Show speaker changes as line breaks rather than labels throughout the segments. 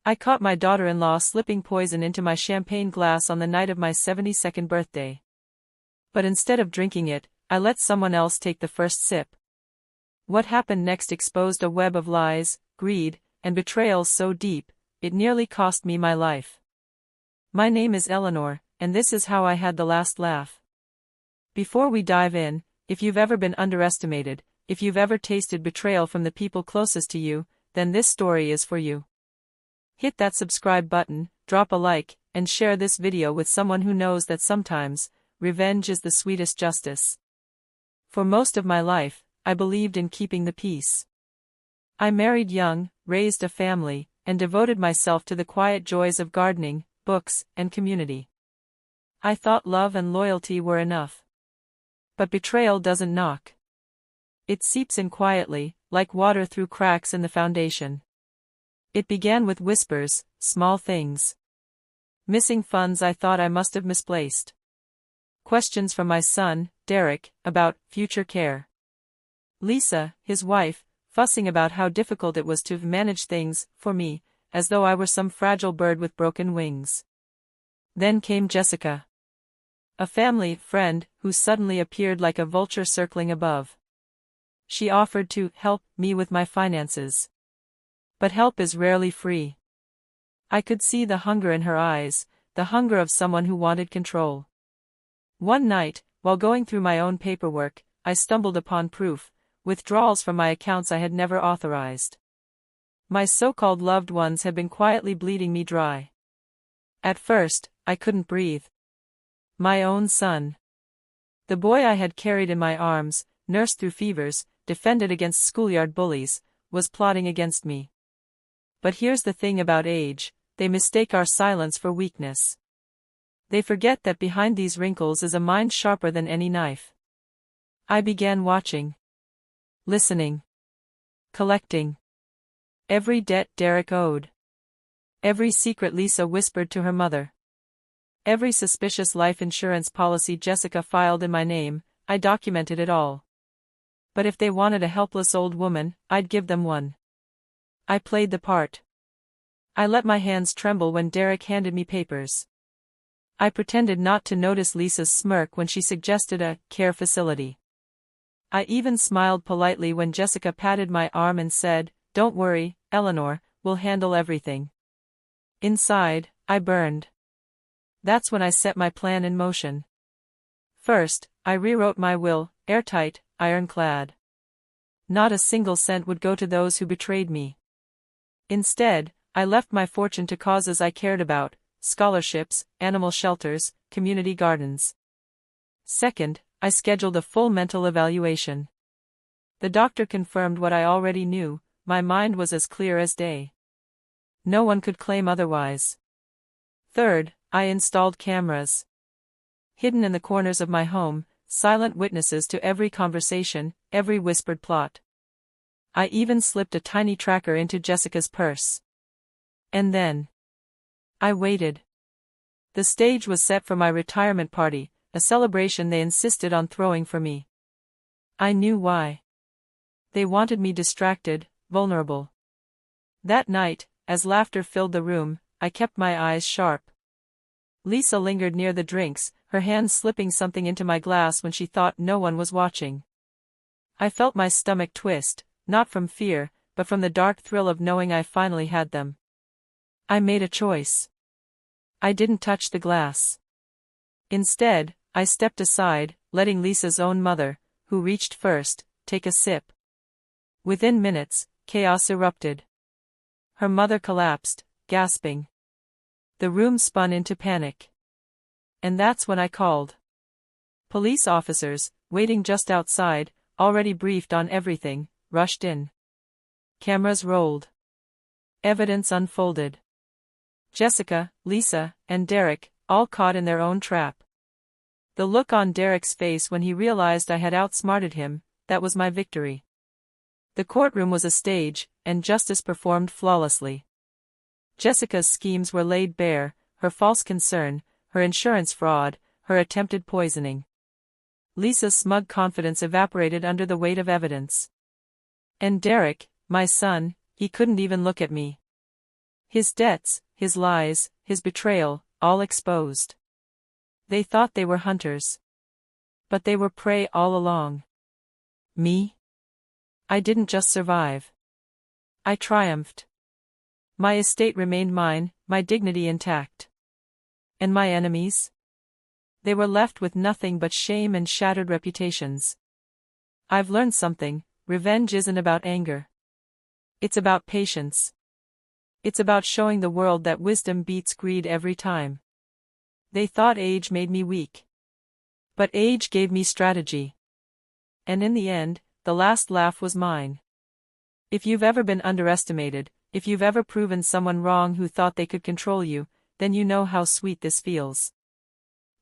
I caught my daughter-in-law slipping poison into my champagne glass on the night of my 72nd birthday. But instead of drinking it, I let someone else take the first sip. What happened next exposed a web of lies, greed, and betrayal so deep, it nearly cost me my life. My name is Eleanor, and this is how I had the last laugh. Before we dive in, if you've ever been underestimated, if you've ever tasted betrayal from the people closest to you, then this story is for you. Hit that subscribe button, drop a like, and share this video with someone who knows that sometimes, revenge is the sweetest justice. For most of my life, I believed in keeping the peace. I married young, raised a family, and devoted myself to the quiet joys of gardening, books, and community. I thought love and loyalty were enough. But betrayal doesn't knock. It seeps in quietly, like water through cracks in the foundation. It began with whispers, small things. Missing funds I thought I must have misplaced. Questions from my son, Derek, about future care. Lisa, his wife, fussing about how difficult it was to manage things, for me, as though I were some fragile bird with broken wings. Then came Jessica. A family friend who suddenly appeared like a vulture circling above. She offered to help me with my finances. But help is rarely free. I could see the hunger in her eyes, the hunger of someone who wanted control. One night, while going through my own paperwork, I stumbled upon proof, withdrawals from my accounts I had never authorized. My so-called loved ones had been quietly bleeding me dry. At first, I couldn't breathe. My own son. The boy I had carried in my arms, nursed through fevers, defended against schoolyard bullies, was plotting against me. But here's the thing about age, they mistake our silence for weakness. They forget that behind these wrinkles is a mind sharper than any knife. I began watching. Listening. Collecting. Every debt Derek owed. Every secret Lisa whispered to her mother. Every suspicious life insurance policy Jessica filed in my name, I documented it all. But if they wanted a helpless old woman, I'd give them one. I played the part. I let my hands tremble when Derek handed me papers. I pretended not to notice Lisa's smirk when she suggested a care facility. I even smiled politely when Jessica patted my arm and said, "Don't worry, Eleanor, we'll handle everything." Inside, I burned. That's when I set my plan in motion. First, I rewrote my will, airtight, ironclad. Not a single cent would go to those who betrayed me. Instead, I left my fortune to causes I cared about, scholarships, animal shelters, community gardens. Second, I scheduled a full mental evaluation. The doctor confirmed what I already knew, my mind was as clear as day. No one could claim otherwise. Third, I installed cameras. Hidden in the corners of my home, silent witnesses to every conversation, every whispered plot. I even slipped a tiny tracker into Jessica's purse. And then I waited. The stage was set for my retirement party, a celebration they insisted on throwing for me. I knew why. They wanted me distracted, vulnerable. That night, as laughter filled the room, I kept my eyes sharp. Lisa lingered near the drinks, her hand slipping something into my glass when she thought no one was watching. I felt my stomach twist, not from fear, but from the dark thrill of knowing I finally had them. I made a choice. I didn't touch the glass. Instead, I stepped aside, letting Lisa's own mother, who reached first, take a sip. Within minutes, chaos erupted. Her mother collapsed, gasping. The room spun into panic. And that's when I called. Police officers, waiting just outside, already briefed on everything, rushed in. Cameras rolled. Evidence unfolded. Jessica, Lisa, and Derek, all caught in their own trap. The look on Derek's face when he realized I had outsmarted him, that was my victory. The courtroom was a stage, and justice performed flawlessly. Jessica's schemes were laid bare, her false concern, her insurance fraud, her attempted poisoning. Lisa's smug confidence evaporated under the weight of evidence. And Derek, my son, he couldn't even look at me. His debts, his lies, his betrayal, all exposed. They thought they were hunters. But they were prey all along. Me? I didn't just survive. I triumphed. My estate remained mine, my dignity intact. And my enemies? They were left with nothing but shame and shattered reputations. I've learned something: revenge isn't about anger. It's about patience. It's about showing the world that wisdom beats greed every time. They thought age made me weak. But age gave me strategy. And in the end, the last laugh was mine. If you've ever been underestimated, if you've ever proven someone wrong who thought they could control you, then you know how sweet this feels.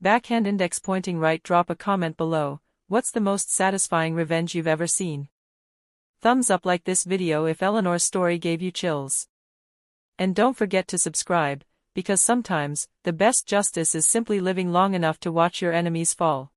Backhand index pointing right. Drop a comment below. What's the most satisfying revenge you've ever seen? Thumbs up like this video if Eleanor's story gave you chills. And don't forget to subscribe, because sometimes, the best justice is simply living long enough to watch your enemies fall.